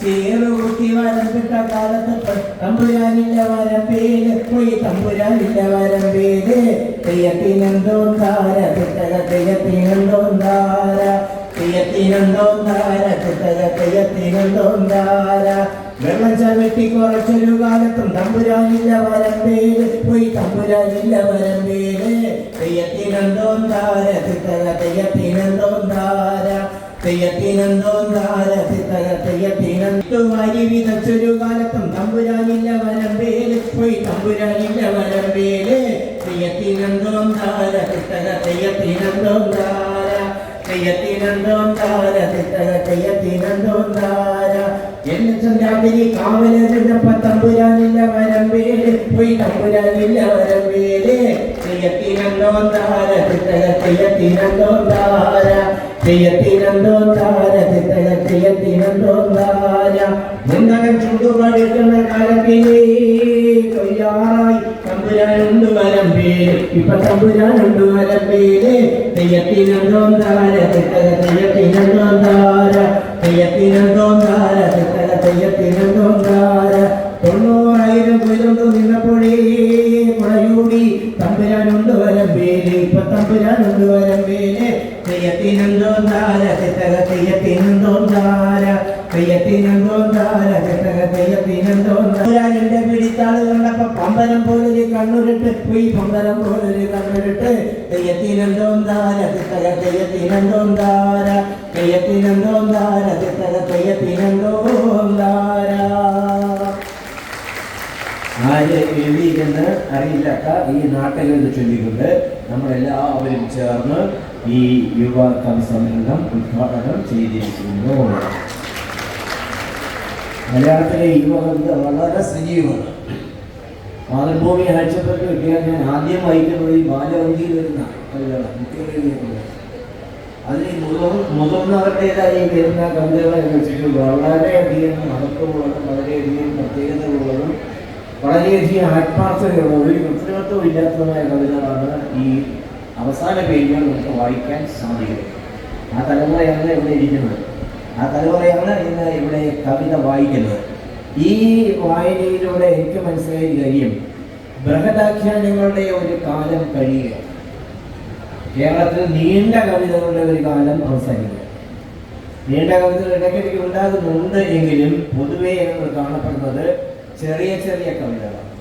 ചേറുകുത്തി വരംപിട്ട കാലത്ത് തമ്പുരാനില്ല വരമ്പേല് പോയി തമ്പുരാനില്ല വരമ്പേല് തെയ്യത്തിനെന്തോന്താര തിട്ടക തെയ്യത്തിനെന്തോന്താര തെയ്യത്തിനെന്തോന്താര തിട്ടക തെയ്യത്തിനെന്തോന്താര വെള്ളം ചവിട്ടി കുറച്ചൊരു കാലത്തും തമ്പുരാനില്ല വരമ്പേല് പോയി തമ്പുരാനില്ല വരമ്പേല് തെയ്യത്തിനെന്തോന്താര തിട്ടക തെയ്യത്തിനെന്തോന്താര തെയ്യത്തിനെന്തോന്താര തിട്ടക തെയ്യത്തിനെന്തുമാരി വിതച്ചൊരു കാലത്തും തമ്പുരാനില്ല വരമ്പേല് പോയി തമ്പുരാനില്ല വരമ്പേല് തെയ്യത്തിനെന്തോന്താര തിട്ടക തെയ്യത്തിനെന്തോന്താര തെയ്യത്തിനെന്തോന്താര തിട്ടക തെയ്യത്തിനെന്തോന്താര രാത്രി കാവലിരുന്നപ്പ തമ്പുരാനില്ല വരമ്പേല് പോയി തമ്പുരാനില്ല വരമ്പേല് തെയ്യത്തിനെന്തോന്താര തിട്ടക തെയ്യത്തിനെന്തോന്താര തെയ്യത്തിനെന്തോന്താര തിട്ടക തെയ്യത്തിനെന്തോന്താര മുണ്ടകൻ ചുണ്ടുപടുക്കുന്ന കാലത്തിലേ കൊയ്യാറായി തമ്പുരാനുണ്ട് വരമ്പേല് ഇപ്പൊ തമ്പുരാനുണ്ട് വരമ്പേല് തെയ്യത്തിനെന്തോന്താര തിട്ടക തെയ്യത്തിനെന്തോന്താര തെയ്യത്തിനെന്തോന്താര തിട്ടക തെയ്യത്തിനെന്തോന്താര 90,000 കൊയ്തൊണ്ടു നിന്നപ്പോഴേ കുളയൂടി തമ്പുരാനുണ്ട് വരമ്പേല് ഇപ്പൊ തമ്പുരാനുണ്ട് വരമ്പേല് തെയ്യത്തിനെന്തോന്താര തിട്ടക തെയ്യത്തിനെന്തോന്താര തെയ്യത്തിനെന്തോന്താര തിട്ടക തെയ്യത്തിനെന്തോന്താരന്റെ പിടിത്താള് കണ്ടപ്പോ പമ്പരം പോലൊരു കണ്ണുരുട്ട് പോയി പമ്പരം പോലൊരു കണ്ണുരുട്ട് തെയ്യത്തിനെന്തോന്താര തിട്ടക തെയ്യത്തിനെന്തോന്താര തെയ്യത്തിനെന്തോന്താര തിട്ടക തെയ്യത്തിനെന്തോന്താര. ആര് എഴുതിയെന്ന് അറിയില്ലാത്ത ഈ നാട്ടുകളിൽ ചൊല്ലിക്കൊണ്ട് നമ്മളെല്ലാവരും ചേർന്ന് ഈ യുവ കവി സമ്മേളനം ഉദ്ഘാടനം ചെയ്തിരിക്കുന്നു. മലയാളത്തിലെ യുവകവിത വളരെ സജീവമാണ്. മാതൃഭൂമി ആഴ്ചപ്പറ്റി കിട്ടിയാൽ ഞാൻ ആദ്യം വായിക്കുന്നത് ഈ ബാലവഞ്ചിയിൽ വരുന്ന കവിതകളാണ്. മുഖ്യകവിതകൾ അതിന് മുതിർന്നവരുടേതായി വരുന്ന കവിതകളെ വെച്ചിട്ട് വളരെയധികം മഹത്വമുള്ളതും വളരെയധികം പ്രത്യേകതകളുള്ളതും വളരെയധികം ആത്മാർത്ഥതയുള്ള ഒരു കൃത്രിമത്വം ഇല്ലാത്തതുമായ കവിതകളാണ് ഈ അവസാന പേജുകൾ നമുക്ക് വായിക്കാൻ സാധിക്കുന്നത്. ആ തലമുറയാണ് ഇവിടെ ഇരിക്കുന്നത്, ആ തലമുറയാണ് ഇന്ന് ഇവിടെ കവിത വായിക്കുന്നത്. ഈ വായനയിലൂടെ എനിക്ക് മനസ്സിലായ കാര്യം ബൃഹദാഖ്യാനങ്ങളുടെ ഒരു കാലം കഴിയുക, കേരളത്തിൽ നീണ്ട കവിതകളുടെ ഒരു കാലം അവസാനിക്കുക. നീണ്ട കവിതകൾ ഇടയ്ക്കിടയ്ക്ക് ഉണ്ടാകുന്നുണ്ട് എങ്കിലും പൊതുവെ ഞങ്ങൾ കാണപ്പെടുന്നത് ചെറിയ ചെറിയ കവിതകളാണ്.